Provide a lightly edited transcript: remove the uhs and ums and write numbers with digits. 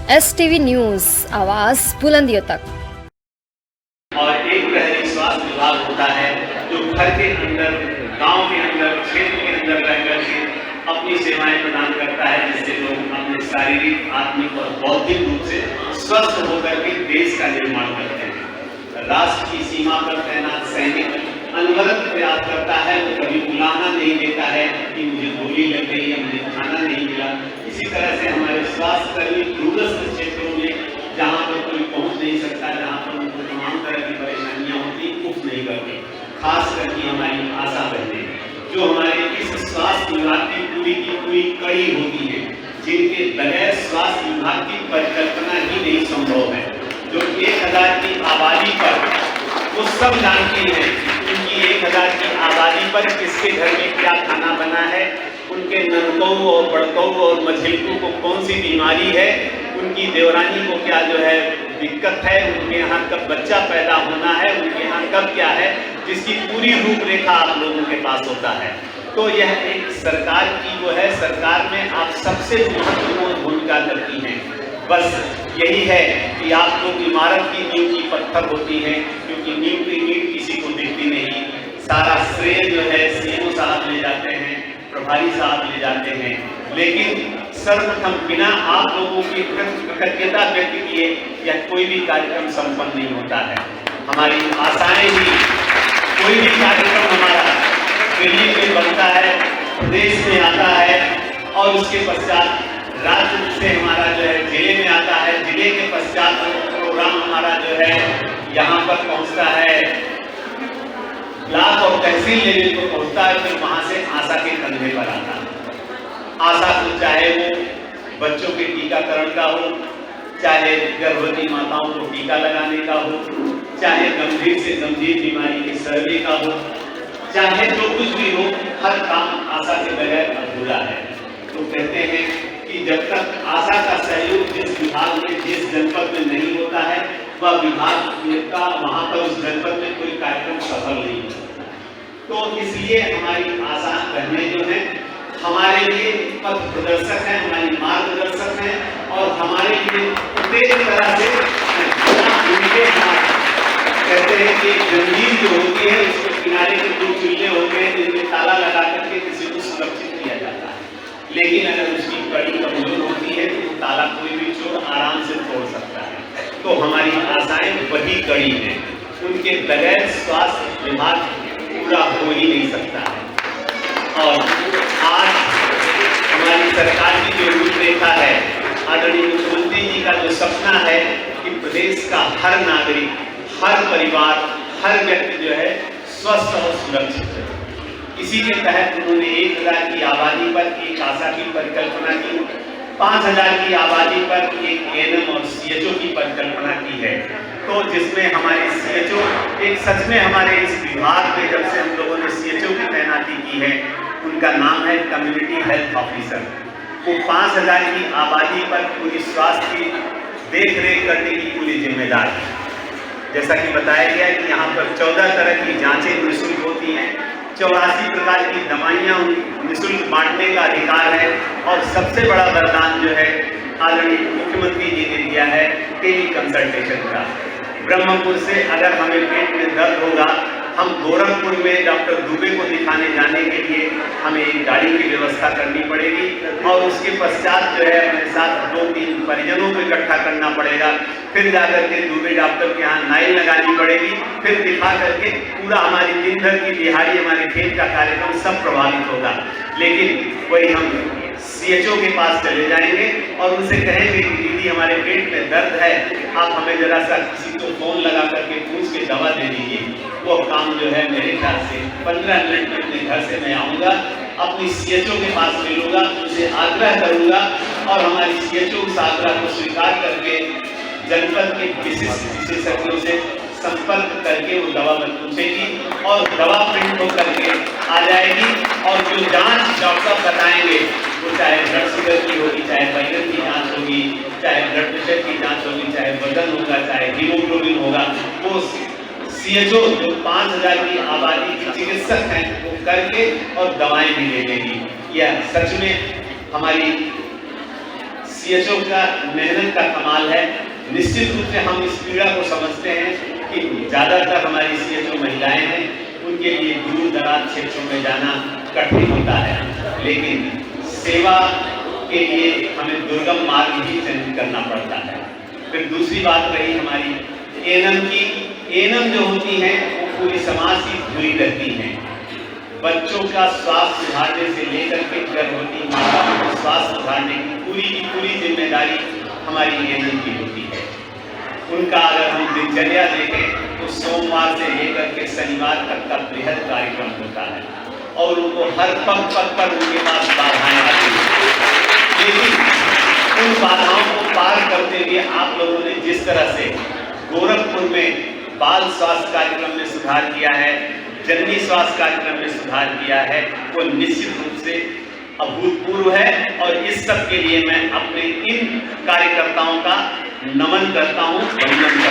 STV news, आवाज़ बुलंदियों तक। और एक प्रहरी स्वास्थ्य विभाग होता है जो घर के अंदर, गांव के अंदर, क्षेत्र के अंदर रह करके अपनी सेवाएं प्रदान करता है, जिससे लोग अपने शारीरिक, आत्मिक और बौद्धिक रूप से स्वस्थ होकर के देश का निर्माण करते हैं। राष्ट्र की सीमा पर तैनात सैनिक अनवरत प्रयास करता है, वो कभी बुलाना नहीं देता है कि मुझे गोली लग गई या मुझे खाना नहीं मिला। इसी तरह से हमारे स्वास्थ्य कर्मी दूरस्थ क्षेत्रों में, जहाँ पर कोई पहुँच नहीं सकता, जहाँ पर उनको तमाम तरह की परेशानियाँ होती, कुछ नहीं करते। खास करके हमारी आशा बहनें, जो हमारे इस स्वास्थ्य विभाग की पूरी कड़ी होती है, जिनके बगैर स्वास्थ्य विभाग की परिकल्पना ही नहीं संभव है, जो 1000 की आबादी पर वो सब जानती हैं उनकी 1000 की आबादी पर किसके घर में क्या खाना बना है, उनके ननकों और बड़कों और मझिलकों को कौन सी बीमारी है, उनकी देवरानी को क्या जो है दिक्कत है, उनके यहाँ कब बच्चा पैदा होना है, उनके यहाँ कब क्या है, जिसकी पूरी रूपरेखा आप लोगों के पास होता है। तो यह एक सरकार की वो है, सरकार में आप सबसे महत्वपूर्ण भूमिका करती हैं। बस यही है कि आप लोग इमारत की नींव की पत्थर होती हैं, क्योंकि नींव की नींव किसी को दिखती नहीं। सारा श्रेय जो है सीएमओ साहब ले जाते हैं, प्रभारी साहब ले जाते हैं, लेकिन सर्वप्रथम बिना आप लोगों की कृतज्ञता व्यक्त किए यह कोई भी कार्यक्रम संपन्न नहीं होता है। हमारी आशाएं भी, कोई भी कार्यक्रम हमारा दिल्ली में बनता है, प्रदेश में आता है, और उसके पश्चात राज्य से हमारा जो है जिले में आता है, जिले के पश्चात प्रोग्राम हमारा जो है यहाँ पर पहुँचता है, ब्लॉक और तहसील लेवल पर पहुँचता है, फिर वहाँ से आशा के कंधे पर आता है। आशा को चाहे वो बच्चों के टीकाकरण का हो, चाहे गर्भवती माताओं को टीका लगाने का हो, चाहे गंभीर से गंभीर बीमारी के सर्वे का हो, चाहे जो कुछ भी हो, हर काम आशा के बगैर अधूरा है। तो कहते हैं कि जब तक आशा का सहयोग जिस विभाग में, जिस जनपद में नहीं होता है, वह विभाग का वहाँ पर उस जनपद में कोई कार्यक्रम सफल नहीं होता। तो इसलिए हमारी आशा बहनें जो हैं हमारे लिए पथ प्रदर्शक हैं, हमारी मार्गदर्शक हैं, और हमारे लिए प्रत्येक तरह से उनके कहते हैं कि जंजीर जो होती है उसके किनारे के 2 चूल्हे होते हैं, जिनमें ताला लगा करके किसी को सुरक्षित किया जाता है। लेकिन अगर उसकी कड़ी कमजोर होती है तो ताला कोई भी चोर आराम से तोड़ सकता है। तो हमारी आशाएं वही कड़ी हैं, उनके बगैर स्वास्थ्य विभाग पूरा हो ही नहीं सकता है। और आज हमारी सरकार की जो रूपरेखा है, आदरणीय मुख्यमंत्री जी का जो सपना है कि प्रदेश का हर नागरिक, हर परिवार, हर व्यक्ति जो है स्वस्थ और सुरक्षित है, इसी के तहत उन्होंने 1000 की आबादी पर एक आशा की परिकल्पना की, 5000 की आबादी पर एक एएनएम और सीएचओ की परिकल्पना की है। तो जिसमें हमारे सीएचओ, एक सच में हमारे इस विभाग में जब से हम लोगों ने सीएचओ की तैनाती की है, उनका नाम है कम्युनिटी हेल्थ ऑफिसर। वो 5000 की आबादी पर पूरी स्वास्थ्य की देख रेख करने की पूरी जिम्मेदार है। जैसा कि बताया गया कि यहाँ पर 14 तरह की जांचें निःशुल्क होती हैं, 84 प्रकार की दवाइयाँ निःशुल्क बांटने का अधिकार है, और सबसे बड़ा वरदान जो है आदरणीय मुख्यमंत्री जी ने दिया है टेली कंसल्टेशन का। ब्रह्मपुर से अगर हमें पेट में दर्द होगा, हम गोरखपुर में डॉक्टर दुबे को दिखाने जाने के लिए हमें एक गाड़ी की व्यवस्था करनी पड़ेगी, और उसके पश्चात जो है हमारे साथ 2-3 परिजनों को इकट्ठा करना पड़ेगा, फिर जाकर के दुबे डॉक्टर के यहाँ लाइन लगानी पड़ेगी, फिर दिखा करके पूरा हमारी दिन भर की दिहाड़ी, हमारे खेत का कार्यक्रम सब प्रभावित होगा। लेकिन वही हम सीएचओ के पास चले जाएंगे और उनसे कहेंगे कि दीदी हमारे पेट में दर्द है, आप हमें जरा सा किसी को फोन लगा करके पूछ के दवा दे दीजिए। वो काम जो है मेरे ख्याल से 15 मिनट में अपने घर से मैं आऊँगा, अपनी सीएचओ के पास मिलूंगा, उनसे आग्रह करूँगा, और हमारी सीएचओ उस आग्रह को स्वीकार करके जनपद के विशिष्ट विशेषज्ञों से संपर्क करके वो दवा पूछेगी और दवा प्रिंट होकर के आ जाएगी, और जो जांच डॉक्टर बताएंगे वो चाहे ब्लड शुगर की होगी, चाहे बैगन की जांच होगी, चाहे ब्लड प्रेशर की जांच होगी, चाहे वजन होगा, चाहे हीमोग्लोबिन होगा, वो सीएचओ जो 5000 की आबादी के चिकित्सक हैं वो करके और दवाएं भी दे देगी। यह सच में हमारी सीएचओ का मेहनत का कमाल है। निश्चित रूप से हम इस पीड़ा को समझते हैं कि ज़्यादातर हमारी सीएचओ महिलाएं हैं, उनके लिए दूर दराज क्षेत्रों में जाना कठिन होता है, लेकिन सेवा के लिए हमें दुर्गम मार्ग ही चयन करना पड़ता है। फिर दूसरी बात रही हमारी एएनएम की। एएनएम जो होती है वो पूरी समाज की जुड़ी रहती हैं। बच्चों का स्वास्थ्य सुधारने से लेकर के गर्भवती माताओं को स्वास्थ्य सुधारने की पूरी जिम्मेदारी हमारी एएनएम की होती है। उनका अगर हम दिनचर्या देखें तो सोमवार से लेकर के शनिवार तक का बृहद कार्यक्रम होता है और उनको हर पग पर उनके पास बाधाएं आती हैं, लेकिन उन बाधाओं को पार करते हुए आप लोगों ने जिस तरह से गोरखपुर में बाल स्वास्थ्य कार्यक्रम में सुधार किया है, जननी स्वास्थ्य कार्यक्रम में सुधार किया है, वो निश्चित रूप से अभूतपूर्व है और इस सब के लिए मैं अपने इन कार्यकर्ताओं का नमन करता हूं, वंदन करता हूं।